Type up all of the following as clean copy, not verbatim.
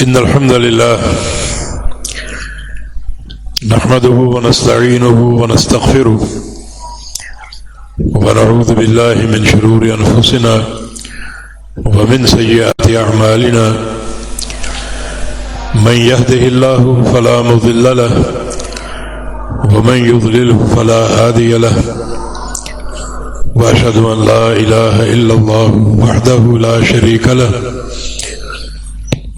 إن الحمد لله نحمده ونستعينه ونستغفره ونعوذ بالله من شرور أنفسنا ومن سيئات أعمالنا من يهده الله فلا مضل له ومن يضلله فلا هادي له وأشهد أن لا إله إلا الله وحده لا شريك له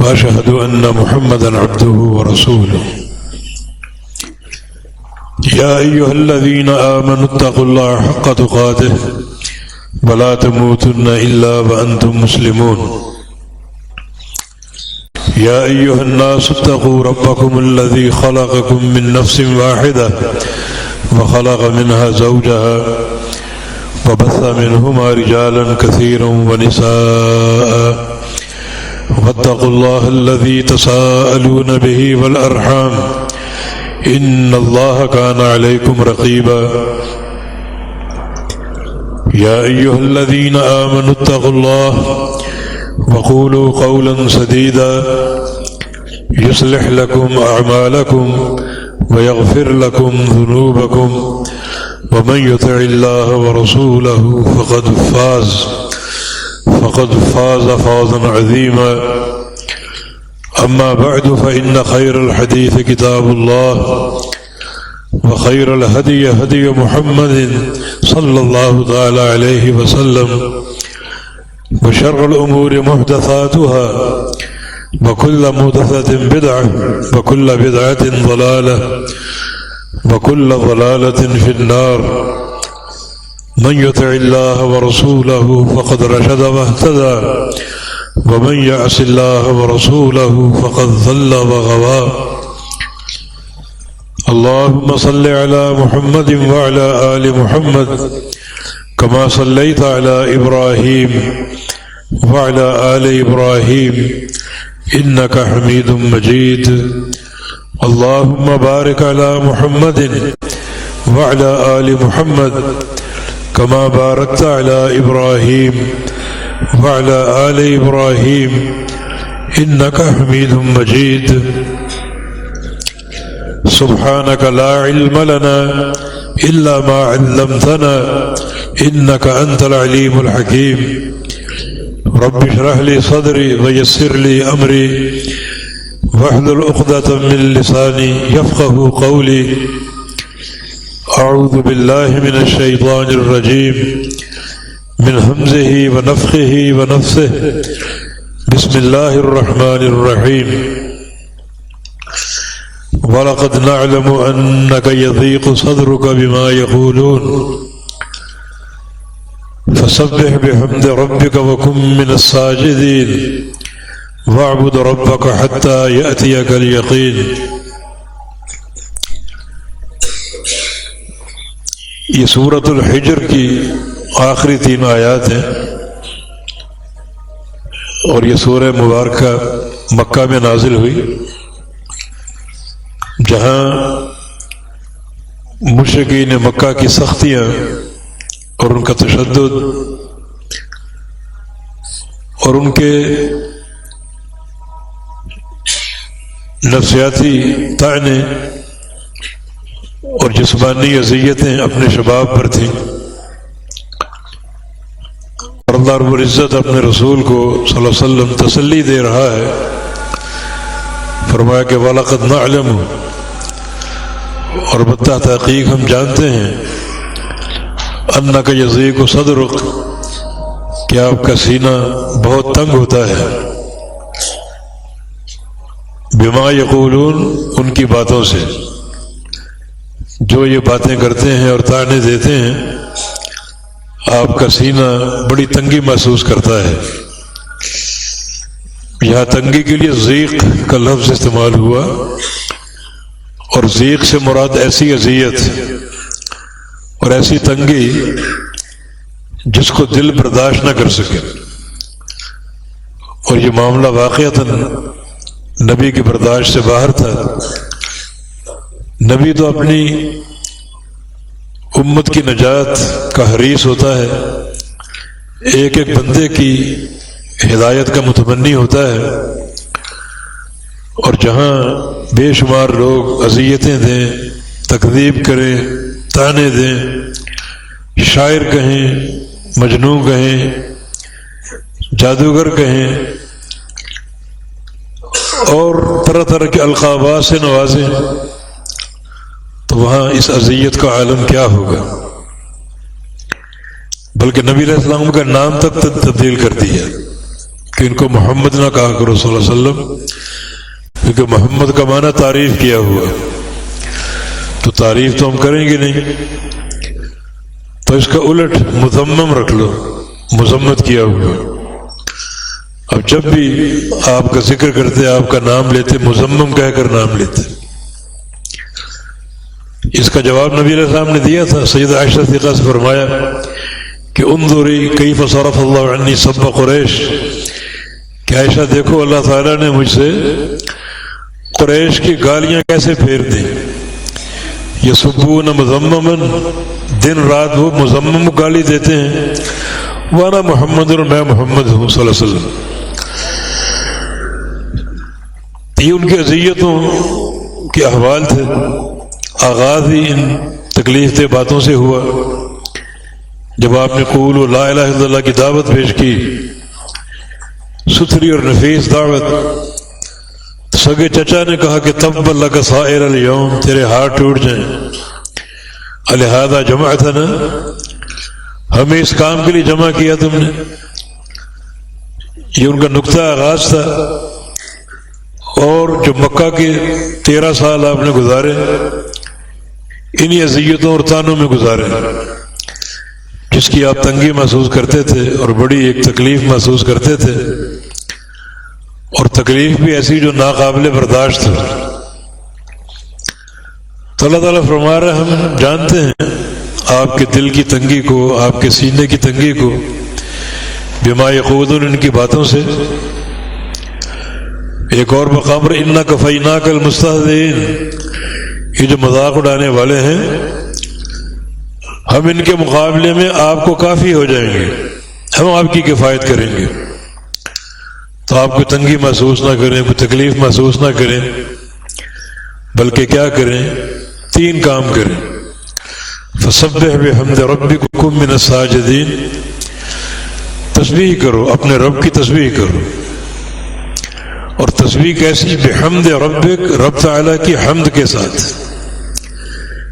وأشهد أن محمدًا عبده ورسوله يا أيها الذين آمنوا اتقوا الله حق تقاته ولا تموتن إلا وأنتم مسلمون يا أيها الناس اتقوا ربكم الذي خلقكم من نفس واحدة وخلق منها زوجها وبث منهما رجالا كثيرا ونساء واتقوا الله الذي تساءلون به والأرحام إن الله كان عليكم رقيبا يا أيها الذين آمنوا اتقوا الله وقولوا قولا سديدا يصلح لكم أعمالكم ويغفر لكم ذنوبكم ومن يطع الله ورسوله فقد فاز فوزا عظيما أما بعد فإن خير الحديث كتاب الله وخير الهدي هدي محمد صلى الله تعالى عليه وسلم وشر الأمور محدثاتها وكل محدثة بدعة وكل بدعة ضلالة وكل ضلالة في النار من يطع الله ورسوله فقد رشد واهتدى ومن يعص الله ورسوله فقد ضل وغوى اللهم صل على محمد وعلى آل محمد كما صليت على إبراهيم وعلى آل إبراهيم إنك حميد مجيد اللهم بارك على محمد وعلى آل محمد كما باركت على إبراهيم وعلى آل إبراهيم إنك حميد مجيد سبحانك لا علم لنا إلا ما علمتنا إنك أنت العليم الحكيم رب اشرح لي صدري ويسر لي أمري واحلل عقدة من لساني يفقه قولي أعوذ بالله من الشيطان الرجيم من همزه ونفخه ونفثه بسم الله الرحمن الرحيم ولقد نعلم أنك يضيق صدرك بما يقولون فسبح بحمد ربك وكن من الساجدين واعبد ربك حتى يأتيك اليقين یہ سورۃ الحجر کی آخری 3 آیات ہیں اور یہ سورہ مبارکہ مکہ میں نازل ہوئی جہاں مشرکین مکہ کی سختیاں اور ان کا تشدد اور ان کے نفسیاتی طعنے اور جسمانی اذیتیں اپنے شباب پر تھیں اور اللہ رب العزت اپنے رسول کو صلی اللہ علیہ وسلم تسلی دے رہا ہے، فرمایا کہ وَلَقَدْ نَعْلَمُ، اور بتا تحقیق ہم جانتے ہیں، أَنَّكَ يَضِيقُ صَدْرُكَ، کہ آپ کا سینہ بہت تنگ ہوتا ہے، بِمَا يَقُولُونَ، ان کی باتوں سے، جو یہ باتیں کرتے ہیں اور طعنے دیتے ہیں، آپ کا سینہ بڑی تنگی محسوس کرتا ہے۔ یہاں تنگی کے لیے ضیق کا لفظ استعمال ہوا، اور ضیق سے مراد ایسی اذیت اور ایسی تنگی جس کو دل برداشت نہ کر سکے، اور یہ معاملہ واقعتاً نبی کی برداشت سے باہر تھا۔ نبی تو اپنی امت کی نجات کا حریص ہوتا ہے، ایک ایک بندے کی ہدایت کا متمنی ہوتا ہے، اور جہاں بے شمار لوگ اذیتیں دیں، تکذیب کریں، طعنے دیں، شاعر کہیں، مجنون کہیں، جادوگر کہیں، اور طرح طرح کے القابات سے نوازیں، تو وہاں اس اذیت کا عالم کیا ہوگا؟ بلکہ نبی علیہ السلام کا نام تک تبدیل کر دیا کہ ان کو محمد نہ کہا کرو صلی اللہ علیہ وسلم، کیونکہ محمد کا معنی تعریف کیا ہوا، تو تعریف تو ہم کریں گے نہیں، تو اس کا الٹ مذمم رکھ لو، مذمت کیا ہوا۔ اب جب بھی آپ کا ذکر کرتے، آپ کا نام لیتے، مذمم کہہ کر نام لیتے۔ اس کا جواب نبی علیہ السلام نے دیا تھا، سیدہ عائشہ صدیقہ سے فرمایا کہ انظری کیف صرف اللہ عنی سب قریش، کہ عائشہ دیکھو اللہ تعالیٰ نے مجھ سے قریش کی گالیاں کیسے پھیر دیں۔ یسبون مذمما، دن رات وہ مذمم گالی دیتے ہیں، وانا محمد، اور میں محمد ہوں صلی اللہ علیہ وسلم۔ یہ ان کی اذیتوں کے احوال تھے۔ آغاز ہی ان تکلیف دہ باتوں سے ہوا جب آپ نے قول و لا الہ الا اللہ کی دعوت پیش کی، ستھری اور نفیس دعوت۔ سگے چچا نے کہا کہ تب لک سائر الیوم، تیرے ہاتھ ٹوٹ جائیں، الہذا جمعتنا، ہمیں اس کام کے لیے جمع کیا تم نے۔ یہ ان کا نقطہ آغاز تھا۔ اور جو مکہ کے 13 سال آپ نے گزارے انہی اذیتوں اور طعنوں میں گزارے، جس کی آپ تنگی محسوس کرتے تھے اور بڑی ایک تکلیف محسوس کرتے تھے، اور تکلیف بھی ایسی جو ناقابل برداشت ہو۔ تو اللہ تعالیٰ فرما رہا ہے ہم جانتے ہیں آپ کے دل کی تنگی کو، آپ کے سینے کی تنگی کو، بما یقولون، ان کی باتوں سے۔ ایک اور مقام پر انا کفیناک المستہزئین، یہ جو مذاق اڑانے والے ہیں ہم ان کے مقابلے میں آپ کو کافی ہو جائیں گے، ہم آپ کی کفایت کریں گے۔ تو آپ کو تنگی محسوس نہ کریں، کوئی تکلیف محسوس نہ کریں، بلکہ کیا کریں؟ 3 کام کریں۔ فسبح بحمد ربک من الساجدین، تسبیح کرو، اپنے رب کی تسبیح کرو۔ اور تسبیح کیسی؟ بحمد ربک، رب تعالیٰ کی حمد کے ساتھ۔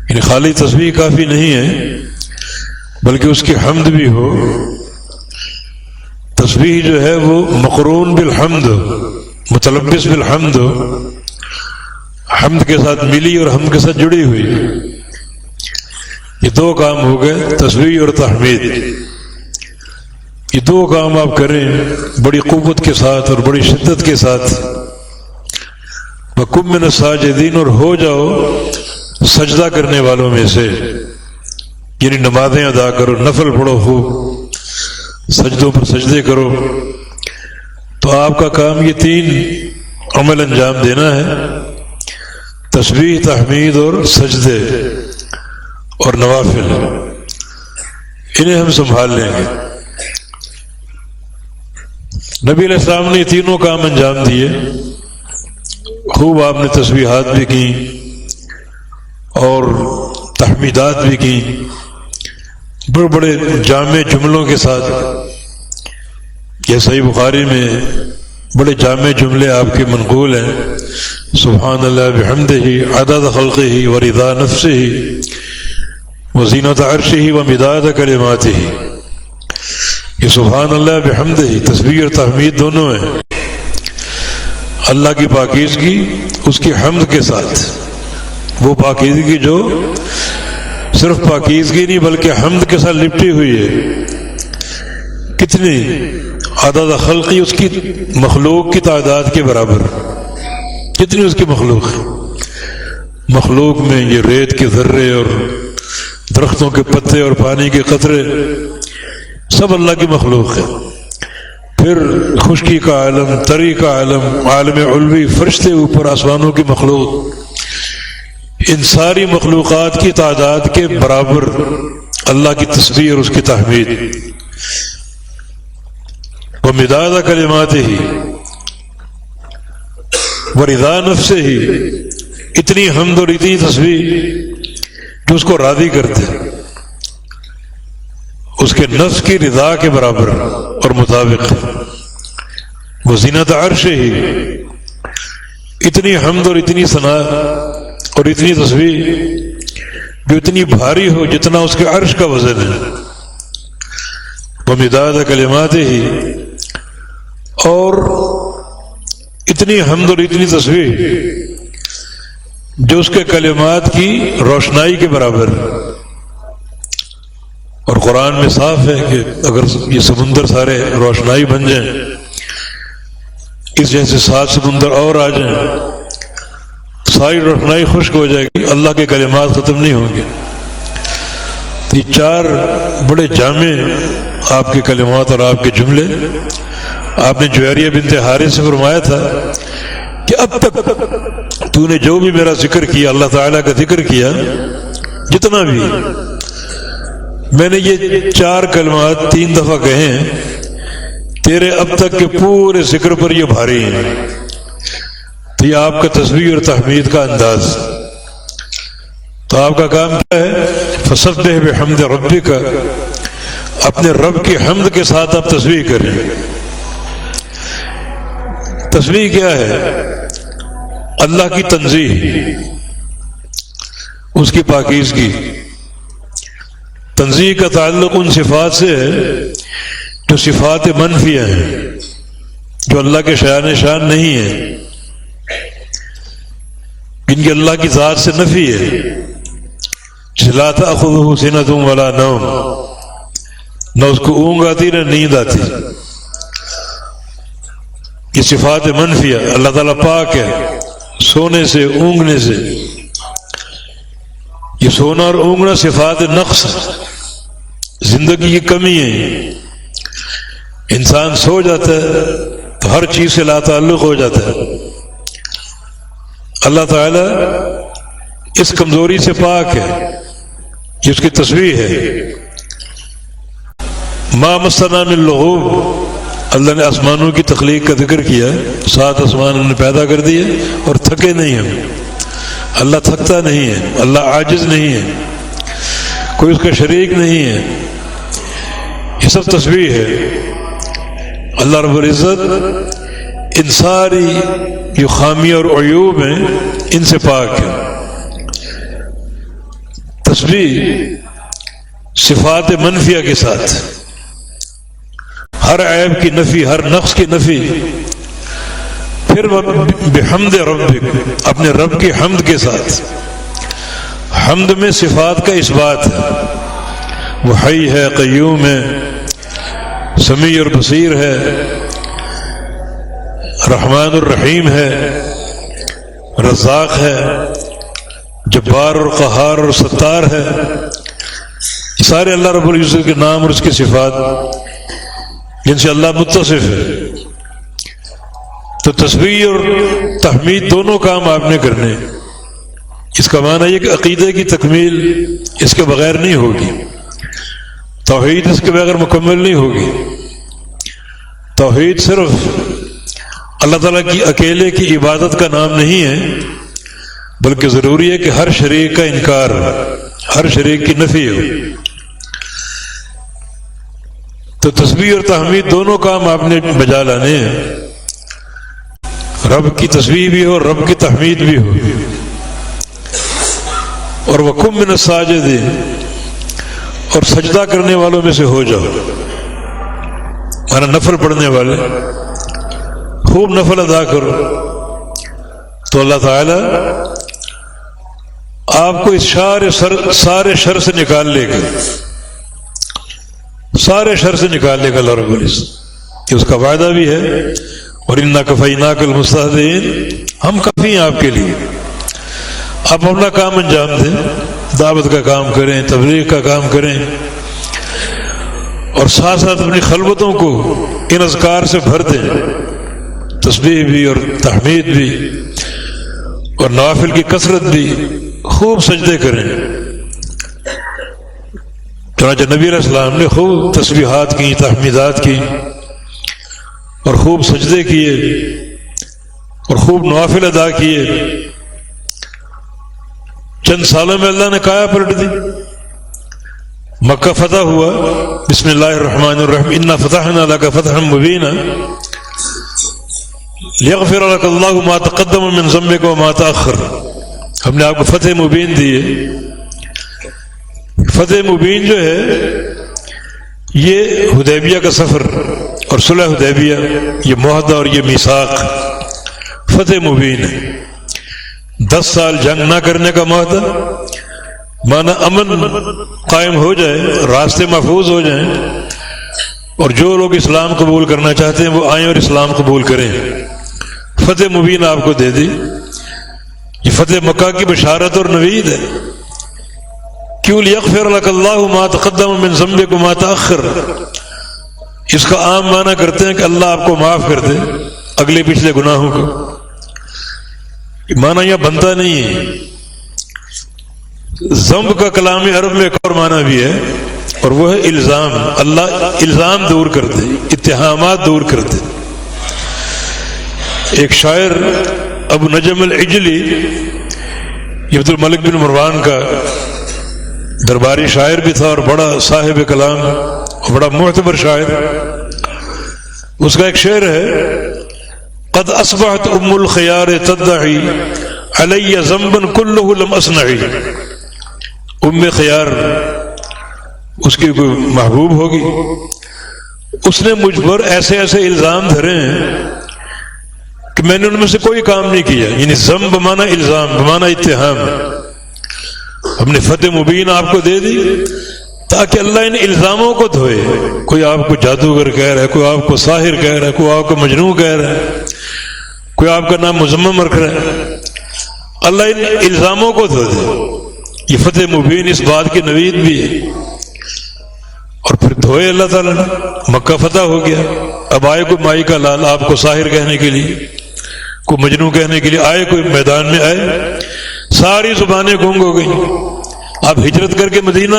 یعنی خالی تسبیح کافی نہیں ہے، بلکہ اس کی حمد بھی ہو۔ تسبیح جو ہے وہ مقرون بالحمد، متلبس بالحمد، حمد کے ساتھ ملی اور حمد کے ساتھ جڑی ہوئی۔ یہ 2 کام ہو گئے، تسبیح اور تحمید۔ یہ 2 کام آپ کریں بڑی قوت کے ساتھ اور بڑی شدت کے ساتھ۔ وَكُن مِّنَ السَّاجِدِينَ، اور ہو جاؤ سجدہ کرنے والوں میں سے، یعنی نمازیں ادا کرو، نفل پڑھو، خوب سجدوں پر سجدے کرو۔ تو آپ کا کام یہ 3 عمل انجام دینا ہے، تسبیح، تحمید اور سجدے اور نوافل، انہیں ہم سنبھال لیں گے۔ نبی علیہ السلام نے یہ 3 کام انجام دیے۔ خوب آپ نے تسبیحات بھی کی اور تحمیدات بھی کی، بڑے بڑے جامع جملوں کے ساتھ۔ یہ صحیح بخاری میں بڑے جامع جملے آپ کے منقول ہیں، سبحان اللہ بحمدہ عدد خلقہ ورضا نفسہ وزینۃ عرشہ ومداد کلماتہ۔ یہ سبحان اللہ بحمدہ، تسبیح اور تحمید دونوں ہیں، اللہ کی پاکیزگی اس کی حمد کے ساتھ۔ وہ پاکیزگی جو صرف پاکیزگی نہیں بلکہ حمد کے ساتھ لپٹی ہوئی ہے۔ کتنی عدد خلقی، اس کی مخلوق کی تعداد کے برابر، کتنی اس کی مخلوق ہے۔ مخلوق میں یہ ریت کے ذرے اور درختوں کے پتے اور پانی کے قطرے سب اللہ کی مخلوق ہے۔ پھر خشکی کا عالم، تری کا عالم، عالم علوی، فرشتے اوپر، آسمانوں کی مخلوق، ان ساری مخلوقات کی تعداد کے برابر اللہ کی تسبیح اور اس کی تحمید۔ ومداد کلماتہ، ورضا نفس ہی، اتنی حمد اور اتنی تسبیح جو اس کو راضی کرتے، اس کے نفس کی رضا کے برابر اور مطابق، وزینت عرش ہی، اتنی حمد اور اتنی ثنا اور اتنی تسبیح جو اتنی بھاری ہو جتنا اس کے عرش کا وزن ہے، ومداد کلمات ہی، اور اتنی حمد اور اتنی تسبیح جو اس کے کلمات کی روشنائی کے برابر ہے۔ اور قرآن میں صاف ہے کہ اگر یہ سمندر سارے روشنائی بن جائیں، اس جیسے 7 سمندر اور آ جائیں، ساری روشنائی خشک ہو جائے گی، اللہ کے کلمات ختم نہیں ہوں گے۔ یہ 4 بڑے جامع آپ کے کلمات اور آپ کے جملے، آپ نے جویریہ بنت حارث سے فرمایا تھا کہ اب تک تو نے جو بھی میرا ذکر کیا، اللہ تعالیٰ کا ذکر کیا، جتنا بھی، میں نے یہ 4 کلمات 3 دفعہ کہے ہیں، تیرے اب تک کے پورے ذکر پر یہ بھاری ہیں۔ تو یہ آپ کا تسبیح اور تحمید کا انداز۔ تو آپ کا کام کیا ہے؟ فسبح بحمد ربک، اپنے رب کی حمد کے ساتھ آپ تسبیح کریں۔ تسبیح کیا ہے؟ اللہ کی تنزیہ، اس کی پاکیزگی۔ تنزیہ کا تعلق ان صفات سے ہے جو صفات منفیہ ہیں، جو اللہ کے شان شان نہیں ہیں، جن کی اللہ کی ذات سے نفی ہے، لا تأخذہ سنۃ ولا نوم، نہ اس کو اونگ آتی نہ نیند آتی۔ یہ صفات منفیہ، اللہ تعالیٰ پاک ہے سونے سے، اونگنے سے۔ یہ سونا اور اونگنا صفات نقص، زندگی کی کمی ہے۔ انسان سو جاتا ہے تو ہر چیز سے لا تعلق ہو جاتا ہے۔ اللہ تعالیٰ اس کمزوری سے پاک ہے، یہ اس کی تسبیح ہے۔ ما مسنا من لغوب، اللہ نے آسمانوں کی تخلیق کا ذکر کیا، 7 آسمان ہم نے پیدا کر دیے اور تھکے نہیں ہم۔ اللہ تھکتا نہیں ہے، اللہ عاجز نہیں ہے، کوئی اس کا شریک نہیں ہے، یہ سب تسبیح ہے۔ اللہ رب العزت ان ساری جو خامیاں اور عیوب ہیں ان سے پاک ہے۔ تسبیح صفات منفیہ کے ساتھ، ہر عیب کی نفی، ہر نقص کی نفی، پھر بحمد ربک، اپنے رب کی حمد کے ساتھ۔ حمد میں صفات کا اثبات ہے، وہ حی ہے، قیوم ہے، سمیع اور بصیر ہے، رحمان الرحیم ہے، رزاق ہے، جبار اور قہار اور ستار ہے۔ یہ سارے اللہ رب العزت کے نام اور اس کی صفات جن سے اللہ متصف ہے۔ تو تسبیح اور تحمید دونوں کام آپ نے کرنے۔ اس کا معنی یہ کہ عقیدے کی تکمیل اس کے بغیر نہیں ہوگی، توحید اس کے بغیر مکمل نہیں ہوگی۔ توحید صرف اللہ تعالیٰ کی اکیلے کی عبادت کا نام نہیں ہے، بلکہ ضروری ہے کہ ہر شریک کا انکار، ہر شریک کی نفی ہو۔ تو تسبیح اور تحمید دونوں کام آپ نے بجا لانے ہیں، رب کی تسبیح بھی ہو اور رب کی تحمید بھی ہو۔ اور وَكُن مِّنَ السَّاجِدِينَ، اور سجدہ کرنے والوں میں سے ہو جاؤ، مانا نفل پڑھنے والے، خوب نفل ادا کرو، تو اللہ تعالی آپ کو اس سارے شر سے نکال لے گا، سارے شر سے نکال لے گا اللہ رب العزت، کہ اس کا وعدہ بھی ہے، اور اِنَّا كَفَيْنَاكَ الْمُسْتَهْزِئِينَ، ہم کافی ہیں آپ کے لیے۔ آپ اپنا کام انجام دیں، دعوت کا کام کریں، تبلیغ کا کام کریں، اور ساتھ ساتھ اپنی خلوتوں کو ان اذکار سے بھر دیں، تسبیح بھی اور تحمید بھی اور نوافل کی کثرت بھی، خوب سجدے کریں۔ چنانچہ نبی علیہ السلام نے خوب تسبیحات کی، تحمیدات کی اور خوب سجدے کیے، اور خوب نوافل ادا کیے. چند سالوں میں اللہ نے کایا پلٹ دی. مکہ فتح ہوا. بسم اللہ الرحمن الرحیم انا فتحنا لک فتحا مبینا لیغفر لک اللہ ما تقدم من ذنبک وما تأخر. ہم نے آپ کو فتح مبین دی ہے. فتح مبین جو ہے یہ حدیبیہ کا سفر اور صلح حدیبیہ، یہ معاہدہ اور یہ میثاق فتح مبین ہے. 10 سال جنگ نہ کرنے کا معاہدہ، مانا امن قائم ہو جائے، راستے محفوظ ہو جائیں، اور جو لوگ اسلام قبول کرنا چاہتے ہیں وہ آئیں اور اسلام قبول کریں. فتح مبین آپ کو دے دی. یہ فتح مکہ کی بشارت اور نوید ہے. کیوں؟ لیغفر لک اللہ ما تقدم من ذنبک وما تأخر. اس کا عام معنی کرتے ہیں کہ اللہ آپ کو معاف کر دے اگلے پچھلے گناہوں کو. معنی یہ بنتا نہیں ہے. ذنب کا کلام عرب میں ایک اور معنی بھی ہے، اور وہ ہے الزام. اللہ الزام دور کر دے، اتہامات دور کر دے. ایک شاعر ابو نجم العجلی، یہ عبد الملک بن مروان کا درباری شاعر بھی تھا اور بڑا صاحب کلام اور بڑا معتبر شاعر. اس کا ایک شعر ہے: قد اصبحت ام الخيار تدعي علی ذنبا كله لم اصنعی. ام خیار اس کی کوئی محبوب ہوگی، اس نے مجھ پر ایسے ایسے الزام دھرے ہیں کہ میں نے ان میں سے کوئی کام نہیں کیا. یعنی ذنب بمانا الزام، بمانا اتہام. ہم نے فتح مبین آپ کو دے دی تاکہ اللہ ان الزاموں کو دھوئے. کوئی آپ کو جادوگر کہہ رہا ہے، کوئی آپ کو ساحر کہہ رہا ہے، کوئی آپ کو مجنون کہہ رہا ہے، کوئی آپ کا نام مذمم رکھ رہا ہے. اللہ ان الزاموں کو دھو دے. یہ فتح مبین اس بات کی نوید بھی ہے. اور پھر دھوئے اللہ تعالیٰ نے. مکہ فتح ہو گیا. اب آئے کوئی مائی کا لال آپ کو ساحر کہنے کے لیے، کوئی مجنون کہنے کے لیے آئے، کوئی میدان میں آئے، ساری زبانیں گونگ ہو گئیں. آپ ہجرت کر کے مدینہ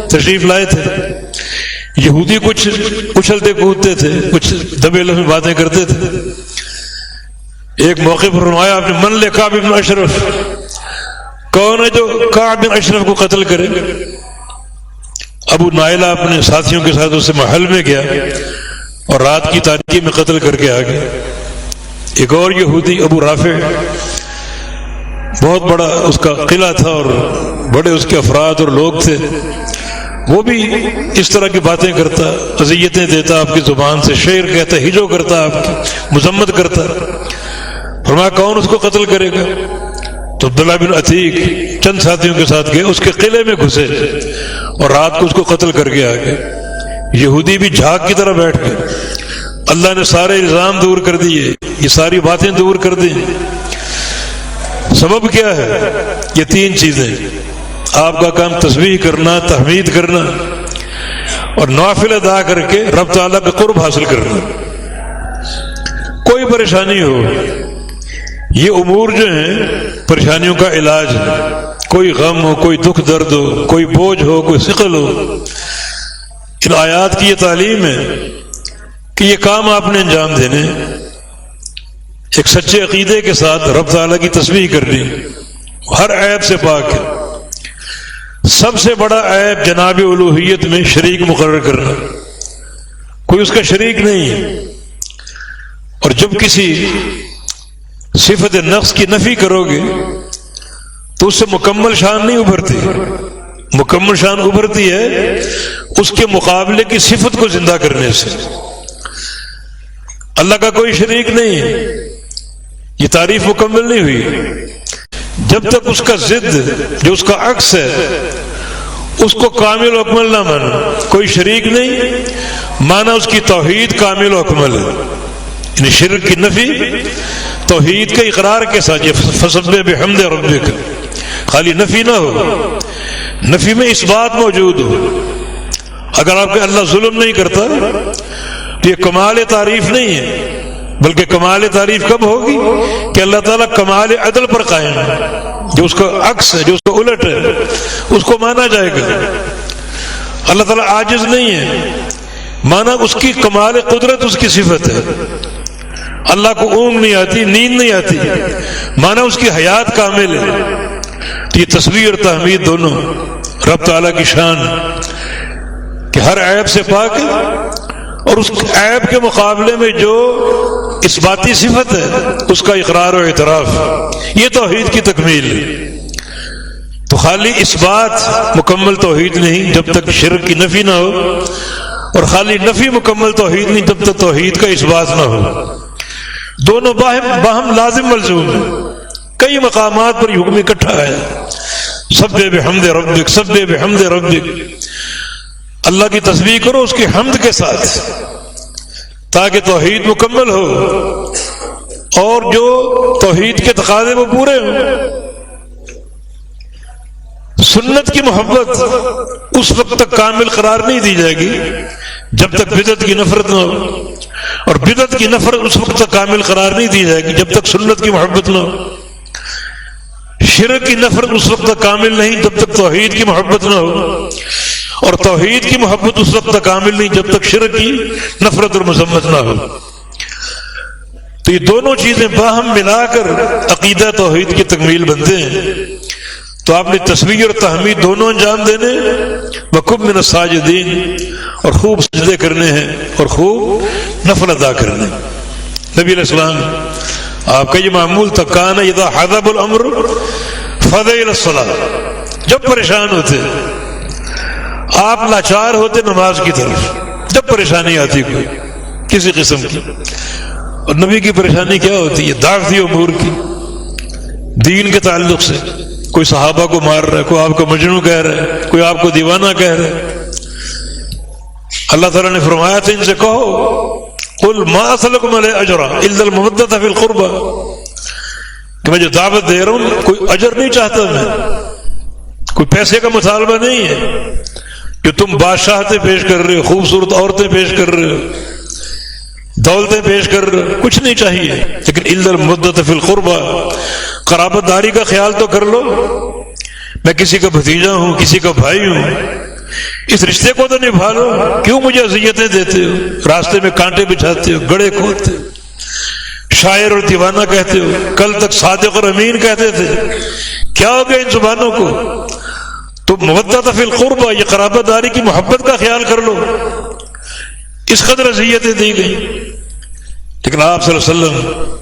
تشریف لائے تھے. یہودی کچھ اچھلتے کودتے تھے، کچھ دبے لفظ میں باتیں کرتے تھے. ایک موقع پر فرمایا آپ نے: من لے کعب بن اشرف، کون ہے جو کعب بن اشرف کو قتل کرے؟ ابو نائلہ اپنے ساتھیوں کے ساتھ اس سے محل میں گیا اور رات کی تاریکی میں قتل کر کے آ گیا. ایک اور یہودی ابو رافع، بہت بڑا اس کا قلعہ تھا اور بڑے اس کے افراد اور لوگ تھے، وہ بھی اس طرح کی باتیں کرتا، اذیتیں دیتا، آپ کی زبان سے شعر کہتا، ہجو کرتا، آپ کی مذمت کرتا. فرمایا کون اس کو قتل کرے گا؟ تو عبداللہ بن عتیق چند ساتھیوں کے ساتھ گئے، اس کے قلعے میں گھسے اور رات کو اس کو قتل کر کے آ گئے. یہودی بھی جھاگ کی طرح بیٹھ گئے. اللہ نے سارے الزام دور کر دیے، یہ ساری باتیں دور کر دی. سبب کیا ہے؟ یہ 3 چیزیں. آپ کا کام تسبیح کرنا، تحمید کرنا اور نوافل ادا کر کے رب تعالیٰ کا قرب حاصل کرنا. کوئی پریشانی ہو، یہ امور جو ہیں پریشانیوں کا علاج ہے. کوئی غم ہو، کوئی دکھ درد ہو، کوئی بوجھ ہو، کوئی ثقل ہو، ان آیات کی یہ تعلیم ہے کہ یہ کام آپ نے انجام دینے ایک سچے عقیدے کے ساتھ رب تعالیٰ کی تسبیح کرنی، ہر عیب سے پاک ہے. سب سے بڑا عیب جناب الوہیت میں شریک مقرر کرنا، کوئی اس کا شریک نہیں ہے. اور جب کسی صفت نقص کی نفی کرو گے تو اس سے مکمل شان نہیں ابھرتی. مکمل شان ابھرتی ہے اس کے مقابلے کی صفت کو زندہ کرنے سے. اللہ کا کوئی شریک نہیں ہے، یہ تعریف مکمل نہیں ہوئی جب تک اس کا ضد جو اس کا عکس ہے اس کو کامل و اکمل نہ مانا. کوئی شریک نہیں مانا اس کی توحید کامل و اکمل ہے. یعنی شرک کی نفی توحید کے اقرار کے ساتھ، یہ فسبح بحمد ربک، خالی نفی نہ ہو، نفی میں اس بات موجود ہو. اگر آپ کے اللہ ظلم نہیں کرتا تو یہ کمال تعریف نہیں ہے، بلکہ کمال تعریف کب ہوگی کہ اللہ تعالیٰ کمال عدل پر قائم ہے. جو اس کا عکس ہے، جو اس کا الٹ ہے، اس کو مانا جائے گا. اللہ تعالیٰ عاجز نہیں ہے، مانا اس کی کمال قدرت اس کی صفت ہے. اللہ کو اونگ نہیں آتی، نیند نہیں آتی، مانا اس کی حیات کامل ہے. یہ تسبیح اور تحمید دونوں رب تعالیٰ کی شان کہ ہر عیب سے پاک ہے، اور اس عیب کے مقابلے میں جو اثباتی صفت ہے اس کا اقرار و اعتراف، یہ توحید کی تکمیل ہے. تو خالی اثبات مکمل توحید نہیں جب تک شرک کی نفی نہ ہو، اور خالی نفی مکمل توحید نہیں جب تک توحید کا اثبات نہ ہو. دونوں باہم لازم ملزوم ہیں. کئی مقامات پر حکم اکٹھا ہے، سبح بحمد ربک، سبح بحمد ربک. اللہ کی تسبیح کرو اس کی حمد کے ساتھ تاکہ توحید مکمل ہو اور جو توحید کے تقاضے وہ پورے ہوں. سنت کی محبت اس وقت تک کامل قرار نہیں دی جائے گی جب تک بدعت کی نفرت نہ ہو، اور بدعت کی نفرت اس وقت تک کامل قرار نہیں دی جائے گی جب تک سنت کی محبت نہ ہو. شرک کی نفرت اس وقت تک کامل نہیں جب تک توحید کی محبت نہ ہو، اور توحید کی محبت اس وقت تک کامل نہیں جب تک شرک کی نفرت اور مذمت نہ ہو. تو یہ دونوں چیزیں باہم ملا کر عقیدہ توحید کی تکمیل بنتے ہیں. تو آپ نے تسبیح اور تحمید دونوں انجام دینے، وَكُن مِّنَ السَّاجِدِينَ، اور خوب سجدے کرنے ہیں اور خوب نفل ادا کرنے. نبی علیہ السلام آپ کا یہ معمول تھا، کان اذا حضب الامر فزع الى الصلاۃ. جب پریشان ہوتے آپ لاچار ہوتے نماز کی طرف، جب پریشانی آتی کوئی کسی قسم کی. اور نبی کی پریشانی کیا ہوتی ہے؟ دعوتی امور کی، دین کے تعلق سے. کوئی صحابہ کو مار رہا ہے، کوئی آپ کو مجنون کہہ رہا ہے، کوئی آپ کو دیوانہ کہہ رہا ہے. اللہ تعالیٰ نے فرمایا تھا ان سے کہو قل ما اسألکم علیہ اجرا الا المودۃ فی القربى، کہ میں جو دعوت دے رہا ہوں کوئی اجر نہیں چاہتا، میں کوئی پیسے کا مطالبہ نہیں ہے کہ تم بادشاہتیں پیش کر رہے ہو، خوبصورت عورتیں پیش کر رہے ہو، دولتیں پیش کر رہے ہو، کچھ نہیں چاہیے. لیکن الا المودۃ فی القربى، قرابت داری کا خیال تو کر لو. میں کسی کا بھتیجا ہوں، کسی کا بھائی ہوں، اس رشتے کو تو نبھا لو. کیوں مجھے اذیتیں دیتے ہو، راستے میں کانٹے بچھاتے ہو، گڑھے کھودتے ہو، شاعر اور دیوانہ کہتے ہو، کل تک صادق اور امین کہتے تھے، کیا ہو گیا ان زبانوں کو؟ تو مودۃ فی القربى، یہ قرابت داری کی محبت کا خیال کر لو. اس قدر اذیتیں دی گئی. لیکن آپ صلی اللہ علیہ وسلم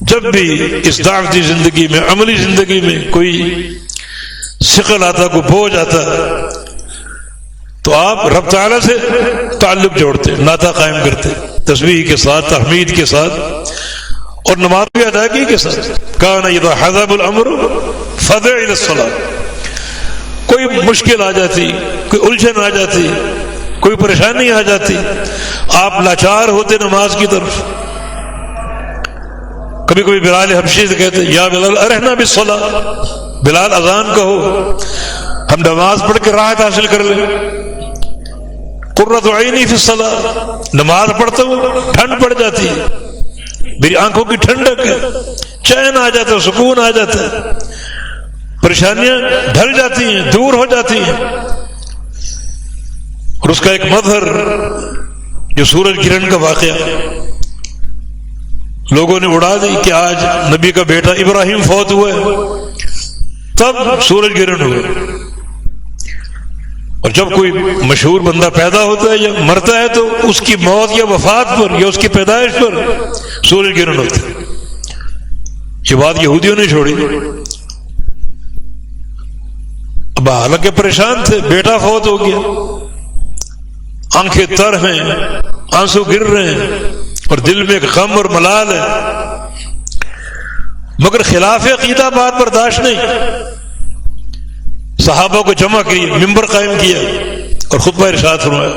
جب بھی اس دعوتی زندگی میں، عملی زندگی میں کوئی ثقل آتا، کوئی بوجھ آتا، تو آپ رب تعالیٰ سے تعلق جوڑتے، ناطہ قائم کرتے، تسبیح کے ساتھ، تحمید کے ساتھ، اور نماز کی ادائیگی کے ساتھ. کان اذا حضب الامر فزع الى الصلاۃ. کوئی مشکل آ جاتی، کوئی الجھن آ جاتی، کوئی پریشانی آ جاتی، آپ لاچار ہوتے نماز کی طرف. کبھی کبھی بلال حبشی سے کہتے یا بلال ارحنا بالصلاۃ، بلال اذان کہو ہم نماز پڑھ کے راحت حاصل کر لیں. قرۃ عینی فی الصلاۃ، نماز پڑھتا ہوں ٹھنڈ پڑ جاتی ہے، میری آنکھوں کی ٹھنڈک ہے، چین آ جاتا ہے، سکون آ جاتا ہے، پریشانیاں ڈھل جاتی ہیں، دور ہو جاتی ہیں. اور اس کا ایک مظہر جو سورج گرہن کا واقعہ لوگوں نے اڑا دی کہ آج نبی کا بیٹا ابراہیم فوت ہوا ہے، تب سورج گرہن ہوا. اور جب کوئی مشہور بندہ پیدا ہوتا ہے یا مرتا ہے تو اس کی موت یا وفات پر یا اس کی پیدائش پر سورج گرہن ہوتا ہے. یہ بات یہودیوں نے چھوڑی. اب حالانکہ پریشان تھے، بیٹا فوت ہو گیا، آنکھیں تر ہیں، آنسو گر رہے ہیں، اور دل میں ایک غم اور ملال ہے، مگر خلاف عقیدہ بات برداشت نہیں. صحابہ کو جمع کیے، ممبر قائم کیا اور خطبہ ارشاد فرمایا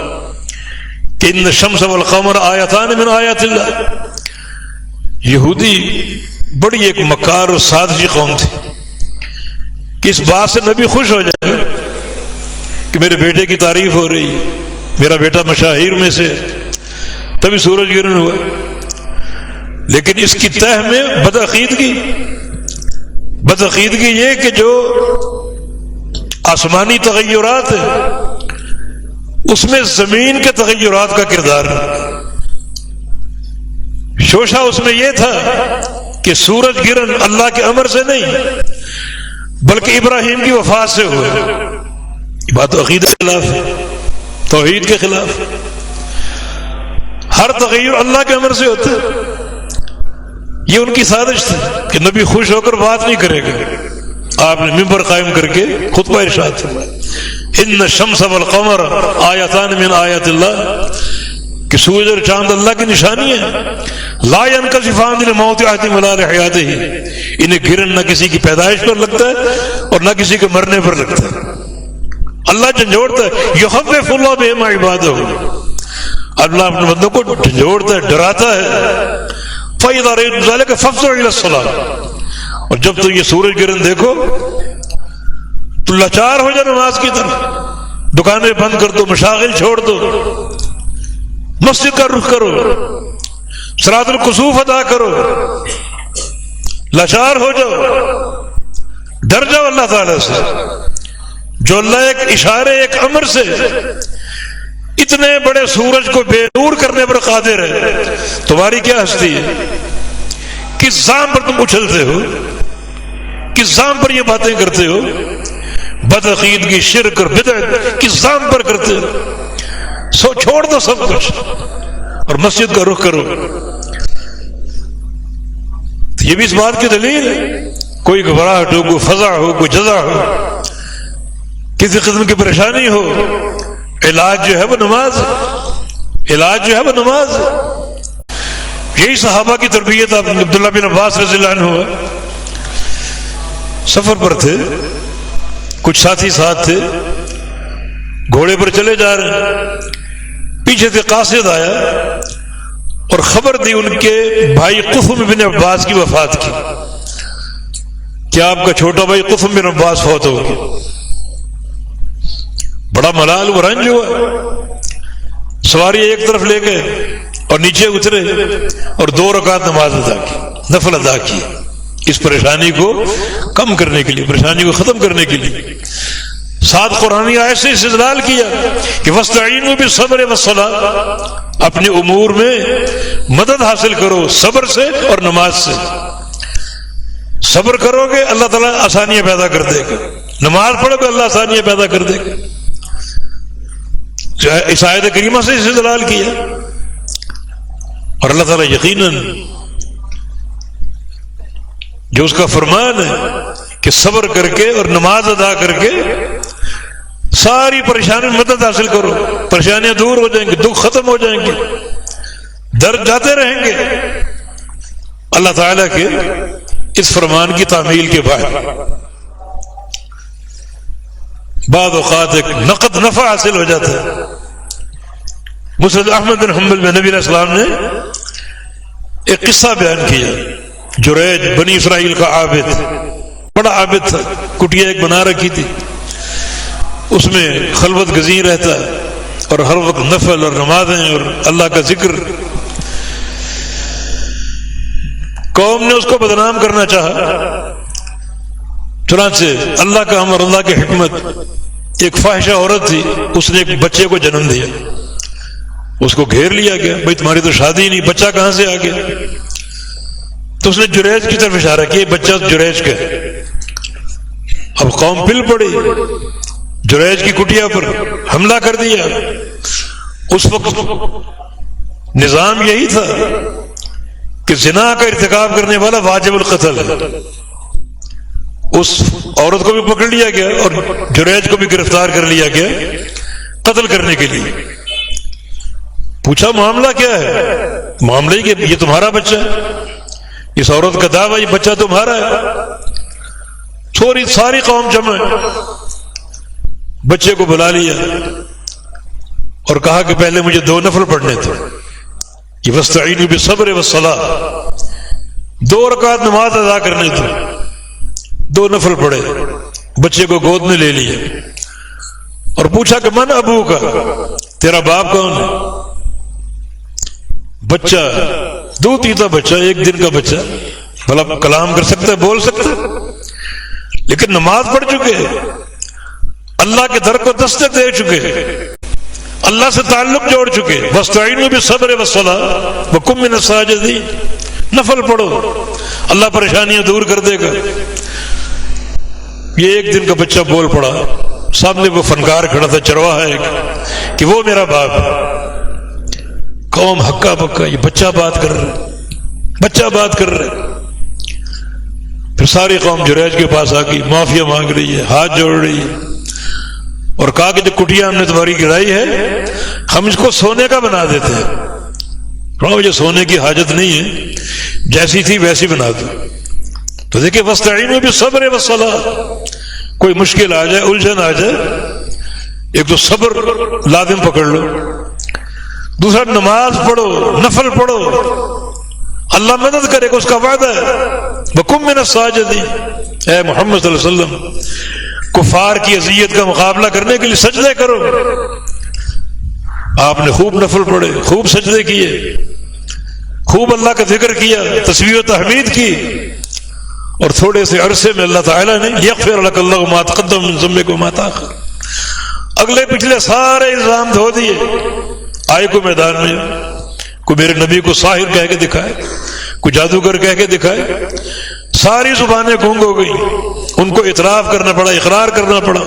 کہ ان الشمس والقمر آیتان من آیات اللہ. یہودی بڑی ایک مکار اور سازشی قوم تھی کہ اس بات سے نبی خوش ہو جائے کہ میرے بیٹے کی تعریف ہو رہی ہے، میرا بیٹا مشاہیر میں سے، تبھی سورج گرہن ہوا. لیکن اس کی تہ میں بدعقیدگی یہ کہ جو آسمانی تغیرات ہے اس میں زمین کے تغیرات کا کردار ہے. شوشہ اس میں یہ تھا کہ سورج گرن اللہ کے امر سے نہیں بلکہ ابراہیم کی وفات سے ہوئے. یہ بات عقیدے کے خلاف ہے، توحید کے خلاف. ہر تغیر اللہ کے امر سے ہوتا ہے. یہ ان کی سازش تھی کہ نبی خوش ہو کر بات نہیں کرے گا. آپ نے ممبر قائم کر کے خطبہ ارشاد فرمایا ان الشمس والقمر آیتان من آیات اللہ، کہ سورج اور چاند اللہ کی نشانی ہے. لا ينکشفان للموت احد ولا لحیاتہ، انہیں گرن نہ کسی کی پیدائش پر لگتا ہے اور نہ کسی کے مرنے پر لگتا ہے. اللہ جھنجھوڑتا ہے. یخوف اللہ بہم عبادہ، اللہ اپنے بندوں کو جھنجھوڑتا ہے، ڈراتا ہے. فَإِذَا رَأَيْتُمْ ذَلِكَ فَافْزُعُوا إِلَى الصَّلَاةِ، اور جب تم یہ سورج گرہن دیکھو تو لاچار ہو جا نماز کی طرف. دکانیں بند کر دو، مشاغل چھوڑ دو، مسجد کا رخ کرو، صلاۃ الکسوف ادا کرو، لاچار ہو جاؤ، ڈر جاؤ اللہ تعالی سے. جو اللہ ایک اشارے، ایک امر سے اتنے بڑے سورج کو بے نور کرنے پر قادر ہے، تمہاری کیا ہستی ہے؟ کس ذام پر تم اچھلتے ہو؟ کس ذام پر یہ باتیں کرتے ہو؟ بدعقیدگی، شرک اور بدعت کس ذام پر کرتے ہو؟ سو چھوڑ دو سب کچھ اور مسجد کا رخ کرو. یہ بھی اس بات کی دلیل ہے. کوئی گھبراہٹ ہو، کوئی فزع ہو، کوئی جزع ہو، کسی قسم کی پریشانی ہو، علاج جو ہے وہ نماز، علاج جو ہے وہ نماز. یہی صحابہ کی تربیت. آپ عبداللہ بن عباس رضی اللہ عنہ سفر پر تھے، کچھ ساتھی ساتھ تھے، گھوڑے پر چلے جا رہے ہیں. پیچھے سے قاصد آیا اور خبر دی ان کے بھائی قثم بن عباس کی وفات کی. کیا آپ کا چھوٹا بھائی قثم بن عباس فوت ہو گیا؟ بڑا ملال و رنج ہوا. سواری ایک طرف لے گئے اور نیچے اترے اور 2 رکعت نماز ادا کی، نفل ادا کی، اس پریشانی کو کم کرنے کے لیے، پریشانی کو ختم کرنے کے لیے. ساتھ قرآنی آیت سے استدلال کیا کہ وَاسْتَعِینُوا بِالصَّبْرِ وَالصَّلَاةِ، اپنے امور میں مدد حاصل کرو صبر سے اور نماز سے. صبر کرو گے اللہ تعالیٰ آسانیاں پیدا کر دے گا، نماز پڑھو گے اللہ آسانیاں پیدا کر دے گا. اس آیت کریمہ سے استدلال کیا اور اللہ تعالیٰ یقیناً جو اس کا فرمان ہے کہ صبر کر کے اور نماز ادا کر کے ساری پریشانی میں مدد حاصل کرو، پریشانیاں دور ہو جائیں گی، دکھ ختم ہو جائیں گے، درد جاتے رہیں گے اللہ تعالیٰ کے اس فرمان کی تعمیل کے بعد. بعض اوقات ایک نقد نفع حاصل ہو جاتا ہے. مسند احمد بن حنبل میں نبی علیہ السلام نے ایک قصہ بیان کیا. جریج بنی اسرائیل کا عابد، بڑا عابد تھا، کٹیا ایک بنا رکھی تھی، اس میں خلوت گزین رہتا اور ہر وقت نفل اور نمازیں اور اللہ کا ذکر. قوم نے اس کو بدنام کرنا چاہا، چنانچہ اللہ کا امر، اللہ کی حکمت، ایک فاحشہ عورت تھی، اس نے ایک بچے کو جنم دیا. اس کو گھیر لیا گیا، بھائی تمہاری تو شادی نہیں، بچہ کہاں سے آ گیا؟ تو اس نے جریج کی طرف اشارہ کیا، بچہ جریج کا. اب قوم پل پڑی، جریج کی کٹیا پر حملہ کر دیا. اس وقت نظام یہی تھا کہ زنا کا ارتکاب کرنے والا واجب القتل ہے. اس عورت کو بھی پکڑ لیا گیا اور جریج کو بھی گرفتار کر لیا گیا قتل کرنے کے لیے. پوچھا معاملہ کیا ہے؟ معاملہ ہی کہ یہ تمہارا بچہ ہے، اس عورت کا دعویٰ یہ بچہ تمہارا ہے. تھوڑی ساری قوم جمع، بچے کو بلا لیا اور کہا کہ پہلے مجھے 2 نفل پڑھنے تھے. یہ وَاسْتَعِینُوا بِالصَّبْرِ وَالصَّلَاةِ، 2 رکعت نماز ادا کرنے تھے. 2 نفل پڑھے، بچے کو گود میں لے لیا اور پوچھا کہ من ابو کا، تیرا باپ کون ہے؟ بچہ دودھ پیتا بچہ، 1 دن کا بچہ، بھلا کلام کر سکتا ہے، بول سکتا ہے، لیکن نماز پڑھ چکے، اللہ کے در کو دستک دے چکے، اللہ سے تعلق جوڑ چکے. واستعینوا بالصبر والصلاۃ وکن من الساجدین. نفل پڑھو, اللہ پریشانیاں دور کر دے گا. یہ ایک دن کا بچہ بول پڑا, سامنے وہ فنکار کھڑا تھا, چرواہا ہے کہ وہ میرا باپ ہے. قوم ہکا بکا, یہ بچہ بات کر رہا, بچہ بات کر رہا. پھر ساری قوم جریج کے پاس آ گئی, معافیا مانگ رہی ہے, ہاتھ جوڑ رہی ہے, اور کہا کہ جو کٹیا ہم نے تمہاری گرائی ہے ہم اس کو سونے کا بنا دیتے ہیں. مجھے سونے کی حاجت نہیں ہے, جیسی تھی ویسی بنا دو. تو دیکھیں واستعینوا بالصبر والصلاۃ. کوئی مشکل آ جائے, الجھن آ جائے, ایک تو صبر لازم پکڑ لو, دوسرا نماز پڑھو, نفل پڑھو, اللہ مدد کرے گا, اس کا وعدہ ہے. وَكُن مِّنَ السَّاجِدِينَ. اے محمد صلی اللہ علیہ وسلم, کفار کی اذیت کا مقابلہ کرنے کے لیے سجدے کرو. آپ نے خوب نفل پڑھے, خوب سجدے کیے, خوب اللہ کا ذکر کیا, تسبیح و تحمید کی, اور تھوڑے سے عرصے میں اللہ تعالیٰ نے یغفر لک اللہ ما تقدم من ذنبک وما تاخر, اگلے پچھلے سارے الزام دھو دیے. آئے کو میدان میں کوئی میرے نبی کو ساحر کہہ کے دکھائے, کوئی جادوگر کہہ کے دکھائے, ساری زبانیں گونگ ہو گئی. ان کو اعتراف کرنا پڑا, اقرار کرنا پڑا.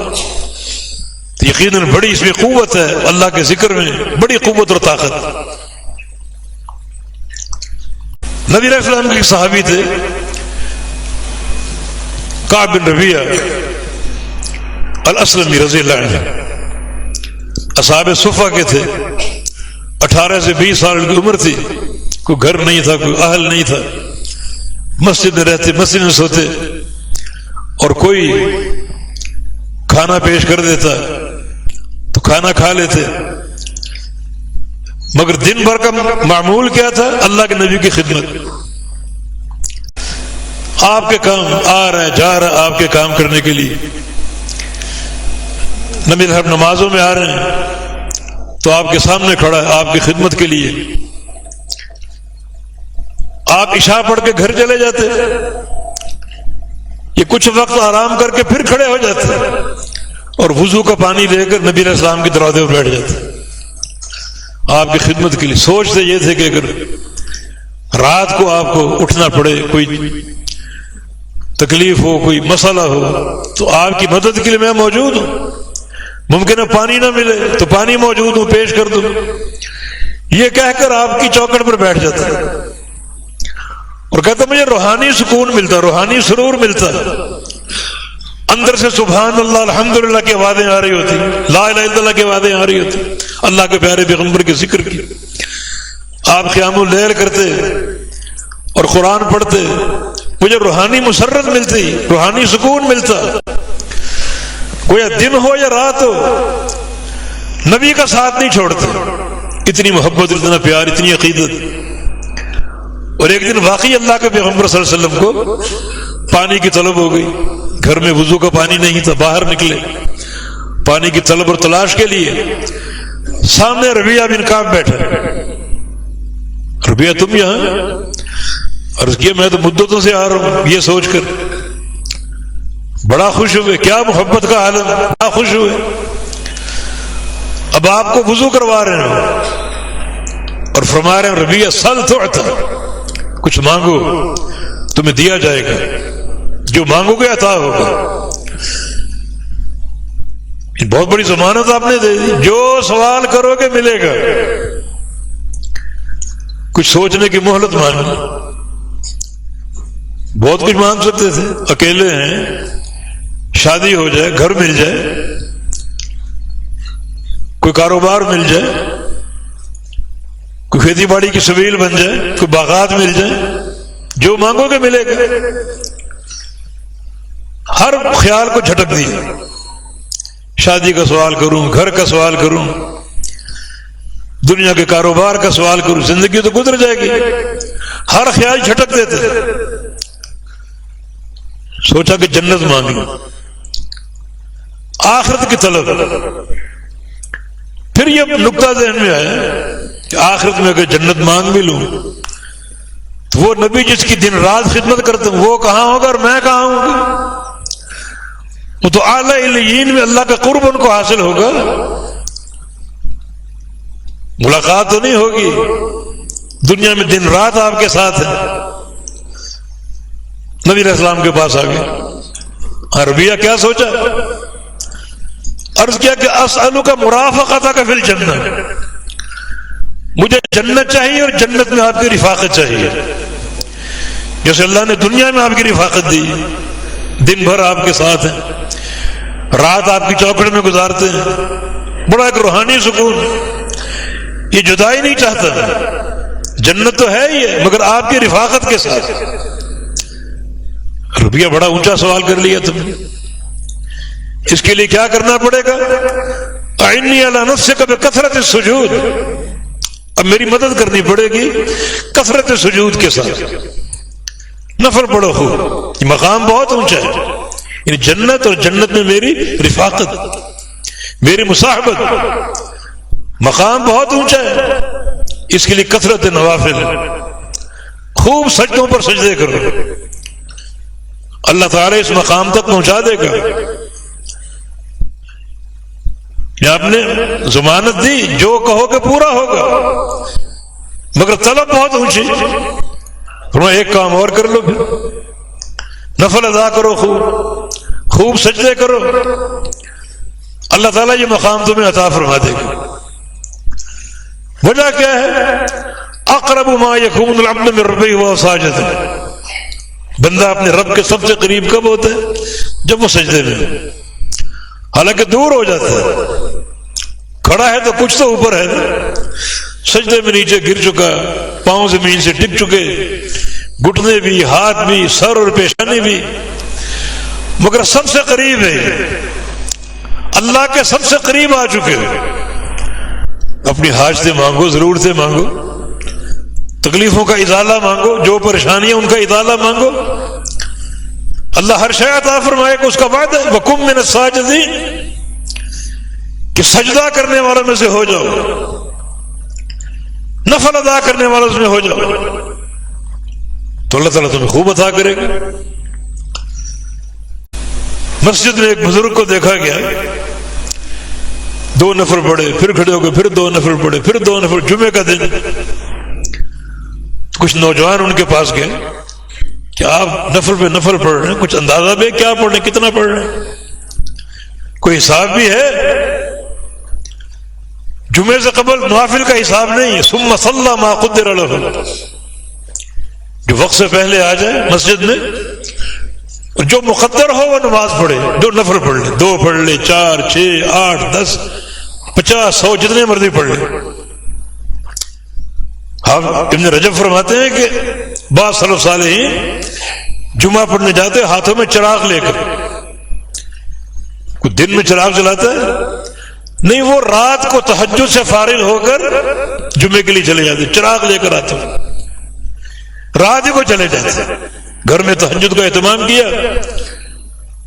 یقیناً بڑی اس میں قوت ہے, اللہ کے ذکر میں بڑی قوت اور طاقت. نبی علیہ السلام کے صحابی تھے کعب بن ربیعہ الاسلمی رضی اللہ عنہ, اصحاب صفہ کے تھے. 18 سے 20 سال کی عمر تھی, کوئی گھر نہیں تھا, کوئی اہل نہیں تھا, مسجد میں رہتے, مسجد میں سوتے, اور کوئی کھانا پیش کر دیتا تو کھانا کھا لیتے. مگر دن بھر کا معمول کیا تھا؟ اللہ کے نبی کی خدمت. آپ کے کام آ رہا ہے, جا رہا ہے آپ کے کام کرنے کے لیے. نبی صاحب نمازوں میں آ رہے ہیں تو آپ کے سامنے کھڑا ہے آپ کی خدمت کے لیے. آپ عشاء پڑھ کے گھر چلے جاتے, یہ کچھ وقت آرام کر کے پھر کھڑے ہو جاتے, اور وضو کا پانی لے کر نبی علیہ السلام کے دروازے پر بیٹھ جاتے آپ کی خدمت کے لیے. سوچتے یہ تھے کہ اگر رات کو آپ کو اٹھنا پڑے, کوئی تکلیف ہو, کوئی مسئلہ ہو, تو آپ کی مدد کے لیے میں موجود ہوں. ممکن ہے پانی نہ ملے تو پانی موجود ہوں, پیش کر دوں. یہ کہہ کر آپ کی چوکھٹ پر بیٹھ جاتا ہے اور کہتا مجھے روحانی سکون ملتا, روحانی سرور ملتا. اندر سے سبحان اللہ الحمدللہ کی آوازیں آ رہی ہوتی, لا الہ الا اللہ کی آوازیں آ رہی ہوتی, اللہ کے پیارے پیغمبر کے ذکر کی. آپ قیام اللیل کرتے اور قرآن پڑھتے, مجھے روحانی مسرت ملتی, روحانی سکون ملتا. کوئی دن ہو یا رات ہو, نبی کا ساتھ نہیں چھوڑتے. اتنی محبت, اتنا پیار, اتنی عقیدت. اور ایک دن واقعی اللہ کے پیغمبر صلی اللہ علیہ وسلم کو پانی کی طلب ہو گئی. گھر میں وضو کا پانی نہیں تھا, باہر نکلے پانی کی طلب اور تلاش کے لیے. سامنے ربیعہ بن کعب بیٹھا. ربیعہ تم یہاں؟ عرض کیا میں تو مدتوں سے آ رہا ہوں. یہ سوچ کر بڑا خوش ہوئے, کیا محبت کا عالم, بڑا خوش ہوئے. اب آپ کو وضو کروا رہے ہیں اور فرما رہے ہیں ربیعہ سل تعطا, کچھ مانگو تمہیں دیا جائے گا, جو مانگو گے عطا ہوگا. بہت بڑی ضمانت آپ نے دے دی, جو سوال کرو گے ملے گا. کچھ سوچنے کی مہلت مانگی. بہت کچھ مانگ سکتے تھے, اکیلے ہیں, شادی ہو جائے, گھر مل جائے, کوئی کاروبار مل جائے, کوئی کھیتی باڑی کی سبیل بن جائے, کوئی باغات مل جائے, جو مانگو گے ملے گا. ہر خیال کو جھٹک دیا. شادی کا سوال کروں, گھر کا سوال کروں, دنیا کے کاروبار کا سوال کروں, زندگی تو گزر جائے گی. ہر خیال جھٹک دیتے. سوچا کہ جنت مانگی, آخرت کی طلب. پھر یہ نقطہ ذہن میں آیا کہ آخرت میں اگر جنت مانگ بھی لوں تو وہ نبی جس کی دن رات خدمت کرتے ہیں وہ کہاں ہوگا اور میں کہاں ہوں گا. وہ تو اعلیٰ علیین میں اللہ کا قرب ان کو حاصل ہوگا. ملاقات تو نہیں ہوگی، دنیا میں دن رات آپ کے ساتھ ہے۔ نبی علیہ السلام کے پاس آ گئے، ربیہ کیا سوچا؟ عرض کیا کہ اسألک مرافقتک فی الجنہ، مجھے جنت چاہیے اور جنت میں آپ کی رفاقت چاہیے، جیسے اللہ نے دنیا میں آپ کی رفاقت دی، دن بھر آپ کے ساتھ ہیں، رات آپ کی چوکھٹ میں گزارتے ہیں، بڑا ایک روحانی سکون، یہ جدائی نہیں چاہتا، جنت تو ہے ہی ہے مگر آپ کی رفاقت کے ساتھ۔ ربیہ بڑا اونچا سوال کر لیا تم نے، اس کے لیے کیا کرنا پڑے گا؟ اعنی علی نفسک بکثرۃ السجود، اب میری مدد کرنی پڑے گی کثرت سجود کے ساتھ، نفل پڑھو خوب، یہ مقام بہت اونچا ہے، یعنی جنت اور جنت میں میری رفاقت، میری مصاحبت، مقام بہت اونچا ہے، اس کے لیے کثرت نوافل، خوب سجدوں پر سجدے کرو، اللہ تعالی اس مقام تک پہنچا دے گا۔ یہ آپ نے ضمانت دی، جو کہو کہ پورا ہوگا، مگر طلب بہت اونچی، فرمایا ایک کام اور کر لو، پھر نفل ادا کرو، خوب سجدے کرو، اللہ تعالیٰ یہ مقام تمہیں عطا فرما دے گا۔ وجہ کیا ہے؟ اقرب ما یکون العبد من ربہ وہو ساجد، بندہ اپنے رب کے سب سے قریب کب ہوتا ہے؟ جب وہ سجدے میں، حالانکہ دور ہو جاتا ہے، کھڑا ہے تو کچھ تو اوپر ہے، سجدے میں نیچے گر چکا، پاؤں زمین سے ٹک چکے، گھٹنے بھی، ہاتھ بھی، سر اور پیشانی بھی، مگر سب سے قریب ہے، اللہ کے سب سے قریب آ چکے، اپنی حاجتیں مانگو، ضرورتیں مانگو، تکلیفوں کا ازالہ مانگو، جو پریشانیاں ان کا ازالہ مانگو، اللہ ہر شے عطا فرمائے گا، اس کا وعدہ ہے، وَقُم مِّنَ السَّاجِدِينَ، کہ سجدہ کرنے والوں میں سے ہو جاؤ، نفل ادا کرنے والوں میں ہو جاؤ، تو اللہ تعالیٰ تمہیں خوب عطا کرے گا۔ مسجد میں ایک بزرگ کو دیکھا گیا، 2 نفل پڑھے، پھر کھڑے ہو گئے، پھر 2 نفل پڑھے، پھر 2 نفل، جمعے کا دن، کچھ نوجوان ان کے پاس گئے کہ آپ نفل پہ نفل پڑھ رہے ہیں، کچھ اندازہ بھی کیا پڑھ رہے ہیں، کتنا پڑھ رہے ہیں، کوئی حساب بھی ہے؟ جمعے سے قبل نوافل کا حساب نہیں ہے، ثم صلی ما قدر لہ، جو وقت سے پہلے آ جائے مسجد میں، جو مقدر ہو وہ نماز پڑھے، 2 نفل پڑھ لے، 2 پڑھ لے، 4 6 8 10 50 100 جتنے مرضی پڑھ لے۔ آپ ابن رجب فرماتے ہیں کہ بعض سلف صالحین جمعہ پڑھنے جاتے ہاتھوں میں چراغ لے کر، کوئی دن میں چراغ جلاتا ہے نہیں، وہ رات کو تہجد سے فارغ ہو کر جمعے کے لیے چلے جاتے، چراغ لے کر آتے، رات ہی کو چلے جاتے، گھر میں تہجد کا اہتمام کیا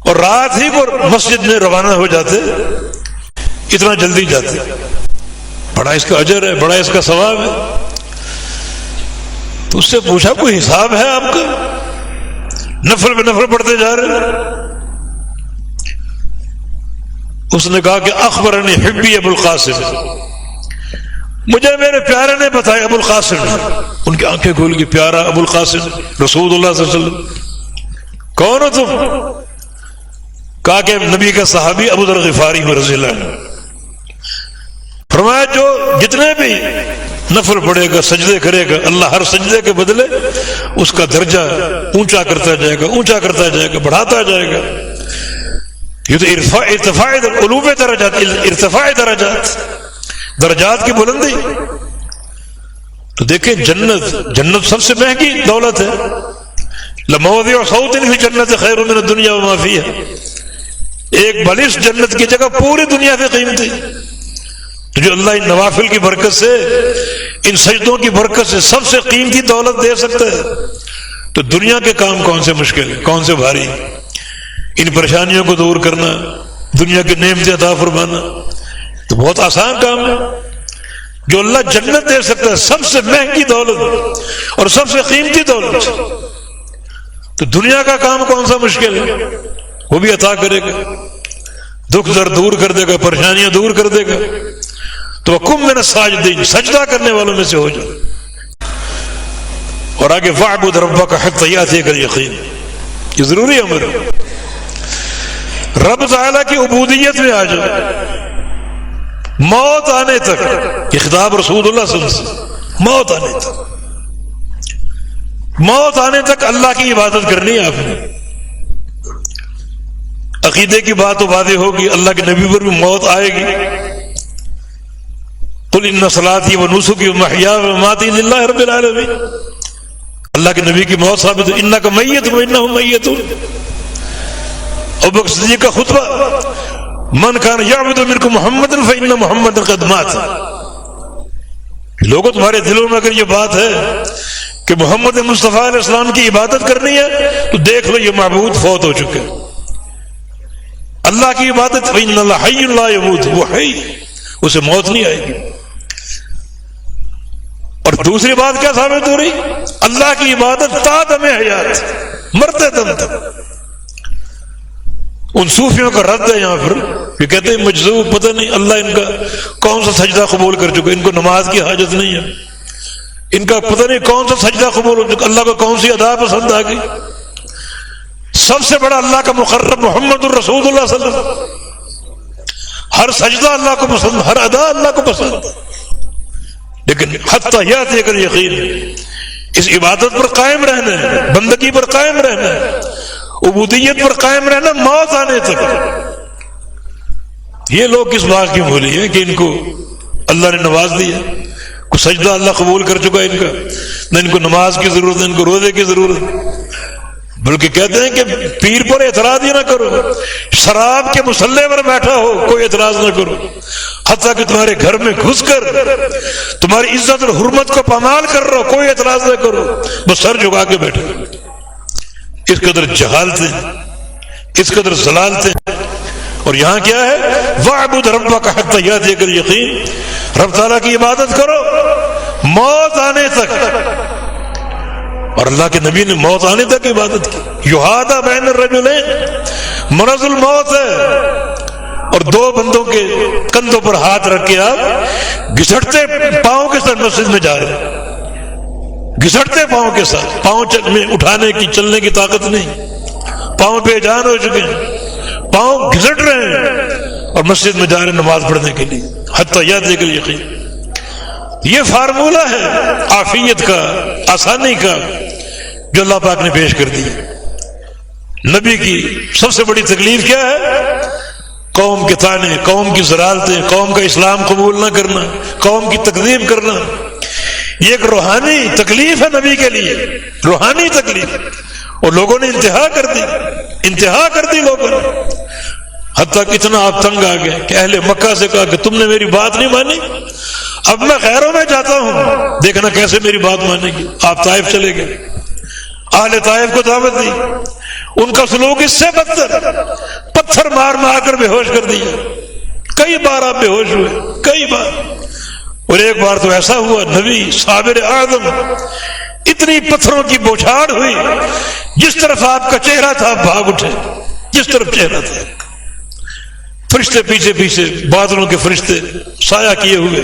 اور رات ہی کو مسجد میں روانہ ہو جاتے، اتنا جلدی جاتے، بڑا اس کا اجر ہے، بڑا اس کا ثواب ہے۔ تو اس سے پوچھا کوئی حساب ہے آپ کا؟ نفل پہ نفل پڑھتے جا رہے ہیں۔ اس نے کہا کہ اخبرنی حبی ابو القاسم، مجھے میرے پیارے نے بتایا، ابو القاسم، ان کی آنکھیں کھول گئی، پیارا ابو القاسم رسول اللہ صلی اللہ علیہ وسلم، کون ہو تم؟ کہا کہ نبی کا صحابی ابو ذر غفاری رضی اللہ عنہ۔ فرمایا جو جتنے بھی نفل پڑھے گا، سجدے کرے گا، اللہ ہر سجدے کے بدلے اس کا درجہ اونچا کرتا جائے گا، اونچا کرتا جائے گا، بڑھاتا جائے گا۔ یہ تو ارتفاع علوم درجات، ارتفاع درجات، درجات کی بلندی۔ تو دیکھیں جنت سب سے مہنگی دولت ہے، لموضع صوت فی الجنۃ خیر من الدنیا وما فیہا، ایک بالش جنت کی جگہ پوری دنیا سے قیمتی، تو جو اللہ ان نوافل کی برکت سے، ان سجدوں کی برکت سے سب سے قیمتی دولت دے سکتا ہے، تو دنیا کے کام کون سے مشکل ہیں، کون سے بھاری؟ ان پریشانیوں کو دور کرنا، دنیا کی نعمتیں عطا فرمانا تو بہت آسان کام ہے۔ جو اللہ جنت دے سکتا ہے، سب سے مہنگی دولت اور سب سے قیمتی دولت، تو دنیا کا کام کون سا مشکل ہے؟ وہ بھی عطا کرے گا، دکھ درد دور کر دے گا، پریشانیاں دور کر دے گا۔ تو کم من الساجدین، سجدہ کرنے والوں میں سے ہو جاؤ. اور آگے فاعبد ربک حتی یاتیک الیقین، یہ ضروری امر ہے. رب تعالیٰ کی عبودیت میں آ جاؤ موت آنے تک. یہ خطاب رسول اللہ صلی اللہ علیہ وسلم، موت آنے تک، موت آنے تک اللہ کی عبادت کرنی ہے آپ نے. عقیدے کی بات تو واضح ہوگی، اللہ کے نبی پر بھی موت آئے گی. قل ان صلاتی و نسکی و محیائی و مماتی للہ رب العالمین. اللہ کے نبی کی موت ثابت ہے، انک میت و انہم میتون. ابوبکر صدیق کا خطبہ، من کان یعبد منکم محمد فإن محمد قد مات. لوگوں تمہارے دلوں میں اگر یہ بات ہے کہ محمد مصطفیٰ علیہ السلام کی عبادت کرنی ہے تو دیکھ لو یہ معبود فوت ہو چکے. اللہ کی عبادت فإن اللہ حی لا یموت، وہ حی، اسے موت نہیں آئے گی. اور دوسری بات کیا ثابت ہو رہی؟ اللہ کی عبادت تا دم حیات، مرتے دم تک. ان صوفیوں کا رد ہے یہاں پر، یہ کہتے ہیں مجذوب، پتہ نہیں اللہ ان کا کون سا سجدہ قبول کر چکا، ان کو نماز کی حاجت نہیں ہے، ان کا پتہ نہیں کون سا سجدہ قبول ہو چکا، اللہ کو کون سی ادا پسند آ گئی. سب سے بڑا اللہ کا مقرب محمد الرسول اللہ صلی اللہ علیہ وسلم، ہر سجدہ اللہ کو پسند، ہر ادا اللہ کو پسند. لیکن حتی یاتیک الیقین، اس عبادت پر قائم رہنا ہے، بندگی پر قائم رہنا ہے، عبودیت پر قائم رہنا موت آنے تک. یہ لوگ کس بات کی بھولی ہیں کہ ان کو اللہ نے نواز دیا، کوئی سجدہ اللہ قبول کر چکا ہے ان کا، نہ ان کو نماز کی ضرورت ہے، ان کو روزے کی ضرورت. بلکہ کہتے ہیں کہ پیر پر اعتراض ہی نہ کرو، شراب کے مصلے پر بیٹھا ہو کوئی اعتراض نہ کرو، حتیٰ کہ تمہارے گھر میں گھس کر تمہاری عزت اور حرمت کو پامال کر رہا ہو کوئی اعتراض نہ کرو، بس سر جھکا کے بیٹھے. اس قدر جہالتیں، اس قدر ضلالتیں. اور یہاں کیا ہے؟ وَاعْبُدْ رَبَّكَ حَتَّى يَأْتِيَكَ الْيَقِينُ، رب تعالیٰ کی عبادت کرو موت آنے تک. اور اللہ کے نبی نے موت آنے تک عبادت کی. یحادہ بین الرجلین، مرض الموت ہے، اور دو بندوں کے کندھوں پر ہاتھ رکھ کے آپ گھسٹتے پاؤں کے ساتھ مسجد میں جا رہے ہیں، گھسٹتے پاؤں کے ساتھ، پاؤں میں اٹھانے کی چلنے کی طاقت نہیں، پاؤں بے جان ہو چکے ہیں، پاؤں گھسٹ رہے ہیں اور مسجد میں جا رہے ہیں نماز پڑھنے کے لیے. حتی یاتیک الیقین، یہ فارمولہ ہے عافیت کا، آسانی کا جو اللہ پاک نے پیش کر دی. نبی کی سب سے بڑی تکلیف کیا ہے؟ قوم کے تانے، قوم کی ضلالتیں، قوم کا اسلام قبول نہ کرنا، قوم کی تکذیب کرنا. یہ ایک روحانی تکلیف ہے نبی کے لیے، روحانی تکلیف. اور لوگوں نے انتہا کر دی، انتہا کر دی لوگوں نے. حتیٰ کہ اتنا آپ تنگ آ گئے کہ اہل مکہ سے کہا کہ تم نے میری بات نہیں مانی، اب میں غیروں میں جاتا ہوں، دیکھنا کیسے میری بات مانے گی. آپ طائف چلے گئے، اہل طائف کو دعوت دی، ان کا سلوک اس سے بدتر، پتھر مار مار کر بے ہوش کر دیا. کئی بار آپ بے ہوش ہوئے، کئی بار. اور ایک بار تو ایسا ہوا نبی صابر اعظم، اتنی پتھروں کی بوچھاڑ ہوئی، جس طرف آپ کا چہرہ تھا آپ بھاگ اٹھے، جس طرف چہرہ تھا. فرشتے پیچھے پیچھے، بادلوں کے فرشتے سایہ کیے ہوئے،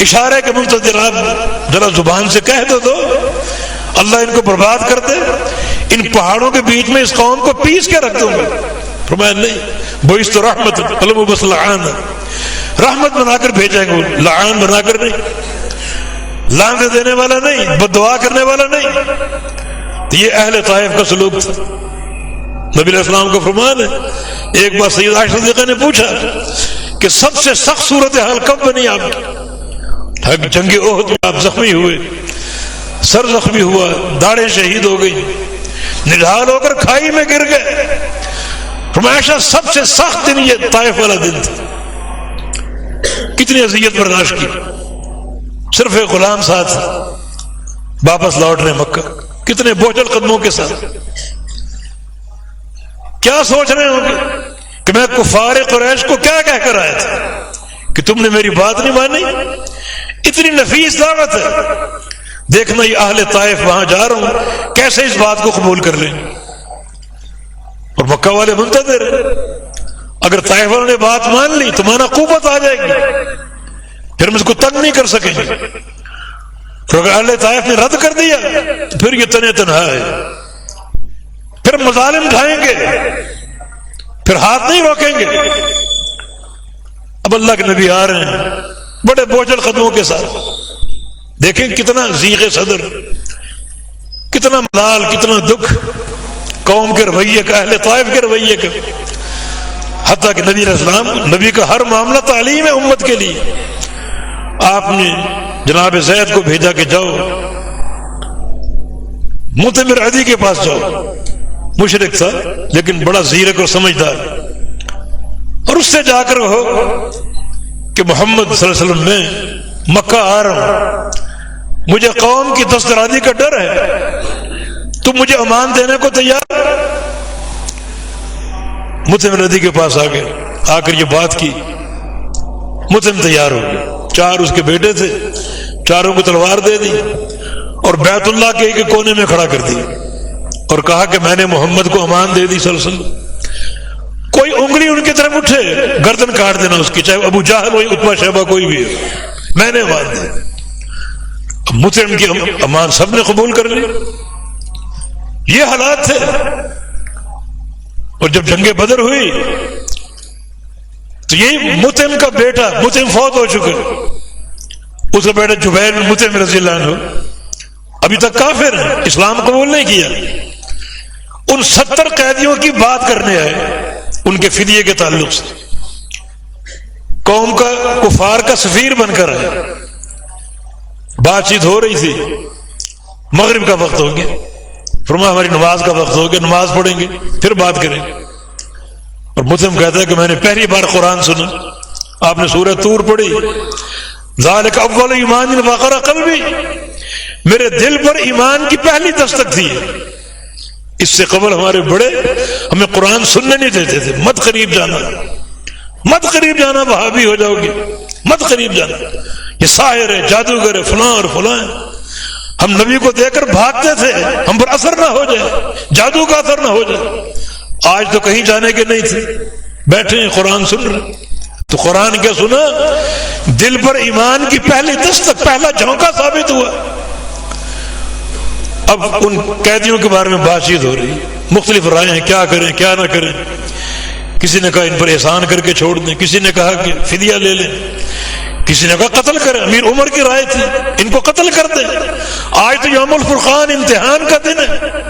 اشارے کے منتظر. آپ ذرا زبان سے کہہ دو اللہ ان کو برباد کر دے، ان پہاڑوں کے بیچ میں اس قوم کو پیس کے رکھ دوں گا. فرمایا نہیں، بعثت رحمت قلم بس لعان، رحمت بنا کر بھیجیں گے، لعان بنا کر نہیں، لعنت دینے والا نہیں، بد دعا کرنے والا نہیں. یہ اہل طائف کا سلوک تھا. نبی علیہ السلام کا فرمان ہے، ایک بار سید عائشہ صدیقہ نے پوچھا کہ سب سے سخت صورتحال کب بنی آپ کی؟ جنگ احد میں آپ زخمی ہوئے، سر زخمی ہوا، داڑھیں شہید ہو گئی، نڈھال ہو کر کھائی میں گر گئے. فرمایا سب سے سخت دن یہ طائف والا دن تھا. کتنی اذیت برداشت کی. صرف ایک غلام ساتھ واپس لوٹ رہے مکہ، کتنے بوجھل قدموں کے ساتھ. کیا سوچ رہے ہوں گے کہ میں کفار قریش کو کیا کہہ کر آیا تھا کہ تم نے میری بات نہیں مانی. اتنی نفیس دعوت ہے، دیکھنا یہ اہل طائف وہاں جا رہا ہوں کیسے اس بات کو قبول کر لیں. اور مکہ والے منتظر، اگر طائف والوں نے بات مان لی تو مانا قوت آ جائے گی. پھر ہم اس کو تنگ نہیں کر سکیں گے. تو اگر اہل طائف نے رد کر دیا پھر یہ تنے تنہا ہے، پھر مظالم ڈھائیں گے، پھر ہاتھ نہیں روکیں گے. اب اللہ کے نبی آ رہے ہیں بڑے بوجھل قدموں کے ساتھ. دیکھیں کتنا ضیق صدر، کتنا ملال، کتنا دکھ قوم کے رویے کا، اہل طائف کے رویے کا. حتیٰ کہ نبی علیہ السلام، نبی کا ہر معاملہ تعلیم ہے امت کے لیے. آپ نے جناب زید کو بھیجا کہ جاؤ مطعم عدی کے پاس جاؤ. مشرک تھا لیکن بڑا زیرک اور سمجھدار، اور اس سے جا کر ہو کہ محمد صلی اللہ علیہ وسلم میں مکہ آ رہا ہوں، مجھے قوم کی دسترادی کا ڈر ہے، تم مجھے امان دینے کو تیار؟ مطعم عدی کے پاس آ گئے، آ کر یہ بات کی. مطعم تیار ہو گئے. 4 اس کے بیٹے تھے، چاروں کو تلوار دے دی اور بیت اللہ کے ایک کونے میں کھڑا کر دی اور کہا کہ میں نے محمد کو امان دے دی صلی اللہ علیہ وسلم. کوئی انگلی ان کی طرف اٹھے گردن کاٹ دینا اس کی، چاہے ابو جہل ہو، عتبہ شیبہ، کوئی بھی ہو، میں نے امان دی. مطعم کی امان سب نے قبول کر لی. یہ حالات تھے. اور جب جنگ بدر ہوئی تو یہی مطعم کا بیٹا، مطعم فوت ہو چکا، اس کا بیٹا جبیر بن مطعم رضی اللہ عنہ ابھی تک کافر ہے، اسلام قبول نہیں کیا. ان 70 قیدیوں کی بات کرنے آئے ان کے فدیے کے تعلق سے. قوم کا، کفار کا سفیر بن کر آئے. بات چیت ہو رہی تھی، مغرب کا وقت ہو گیا، فرمایا ہماری نماز کا وقت ہو گیا، نماز پڑھیں گے پھر بات کریں گے. اور مسلم کہتا ہے کہ میں نے پہلی بار قرآن سنا. آپ نے سورہ طور پڑھی، ذالک اول ایمان وقر قلبی، میرے دل پر ایمان کی پہلی دستک تھی. اس سے قبل ہمارے بڑے ہمیں قرآن سننے نہیں دیتے تھے. مت قریب جانا، مت قریب جانا، وہابی ہو جاؤ گے، مت قریب جانا، یہ ساحر ہے، جادوگر ہے، فلاں اور فلاں. ہم نبی کو دیکھ کر بھاگتے تھے ہم پر اثر نہ ہو جائے، جادو کا اثر نہ ہو جائے. آج تو کہیں جانے کے نہیں تھے، بیٹھے ہیں قرآن سن رہے. تو قرآن کیا سنا؟ دل پر ایمان کی پہلی دستک، پہلا جھونکا ثابت ہوا. اب ان قیدیوں کے بارے میں بات چیت ہو رہی، مختلف رائے ہیں، کیا کریں کیا نہ کریں. کسی نے کہا ان پر احسان کر کے چھوڑ دیں، کسی نے کہا کہ فدیہ لے لیں، کسی نے کہا قتل کریں. امیر عمر کی رائے تھی ان کو قتل کر دیں. آج تو یوم الفرقان امتحان کا دن ہے،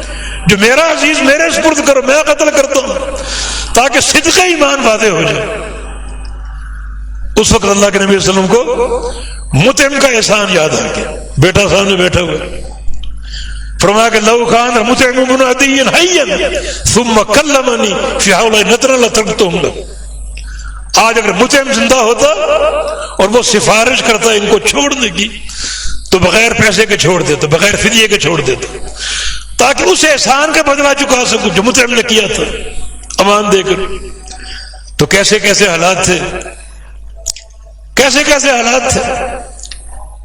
جو میرا عزیز میرے سپرد کرو، میں قتل کرتا ہوں تاکہ صدق ایمان واضح ہو جائے. اس وقت اللہ کے نبی صلی اللہ علیہ وسلم کو مطعم کا احسان یاد آ گیا. بیٹا سامنے بیٹھا ہوا، فرمایا کہ لو کان مطعم بن عدی حیا ثم کلمنی فی هؤلاء نطر لترکتهم له. آج اگر مطعم زندہ ہوتا اور وہ سفارش کرتا ان کو چھوڑنے کی تو بغیر پیسے کے چھوڑ دیتا، بغیر فدیے کے چھوڑ دیتا، تاکہ اس احسان کا بدلہ چکا سکوں جو مطعم نے کیا تھا امان دے کر. تو کیسے کیسے حالات تھے، کیسے کیسے حالات تھے،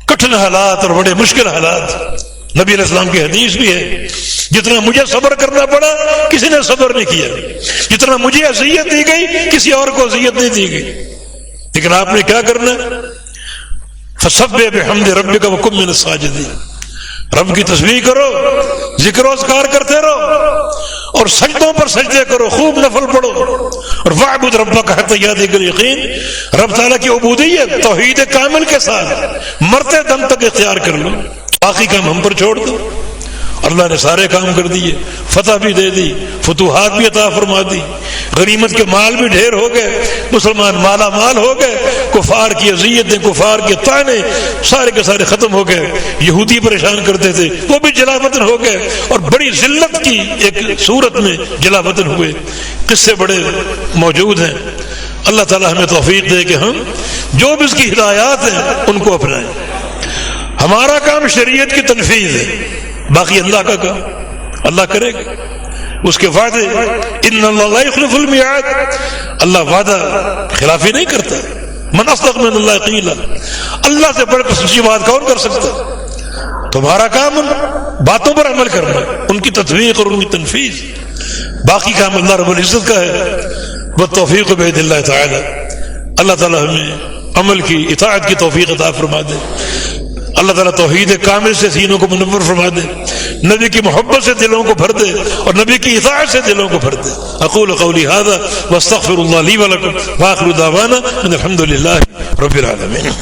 کٹھن حالات اور بڑے مشکل حالات. نبی علیہ السلام کی حدیث بھی ہے، جتنا مجھے صبر کرنا پڑا کسی نے صبر نہیں کیا، جتنا مجھے اذیت دی گئی کسی اور کو اذیت نہیں دی گئی. لیکن آپ نے کیا کرنا؟ فسبح بحمد ربک وکن من الساجدین. رب کی تسبیح کرو، ذکر و اذکار کرتے رہو اور سجدوں پر سجدے کرو، خوب نفل پڑھو. اور واعبد ربک حتی یاتیک الیقین، رب تعالیٰ کی عبودیت توحید کامل کے ساتھ مرتے دم تک اختیار کر لو. باقی کام ہم پر چھوڑ دو. اللہ نے سارے کام کر دیے، فتح بھی دے دی، فتوحات بھی عطا فرما دی، غنیمت کے مال بھی ڈھیر ہو گئے، مسلمان مالا مال ہو گئے، کفار کی اذیتیں، کفار کے طعنے سارے کے سارے ختم ہو گئے. یہودی پریشان کرتے تھے وہ بھی جلا وطن ہو گئے اور بڑی ذلت کی ایک صورت میں جلا وطن ہوئے. قصے بڑے موجود ہیں. اللہ تعالیٰ ہمیں توفیق دے کہ ہم جو بھی اس کی ہدایات ہیں ان کو اپنائیں. ہمارا کام شریعت کی تنفیذ ہے، باقی اللہ کا کام اللہ کرے گا. اس کے وعدے، ان اللہ لا یخلف المیعاد، اللہ وعدہ خلافی نہیں کرتا. من اصدق من اللہ قیلا، اللہ سے بڑھ کر سچی بات کون کر سکتا؟ تمہارا کام ان باتوں پر عمل کرنا، ان کی تطبیق اور ان کی تنفیذ. باقی کام اللہ رب العزت کا ہے. والتوفیق بید اللہ تعالی. اللہ تعالی ہمیں عمل کی، اطاعت کی توفیق عطا فرما دے۔ اللہ تعالیٰ توحید کامل سے سینوں کو منور فرما دے، نبی کی محبت سے دلوں کو بھر دے اور نبی کی اطاعت سے دلوں کو بھر دے۔ اقول قولی ھذا واستغفر اللہ لی ولکم وآخر دعوانا ان الحمد للہ رب العالمین۔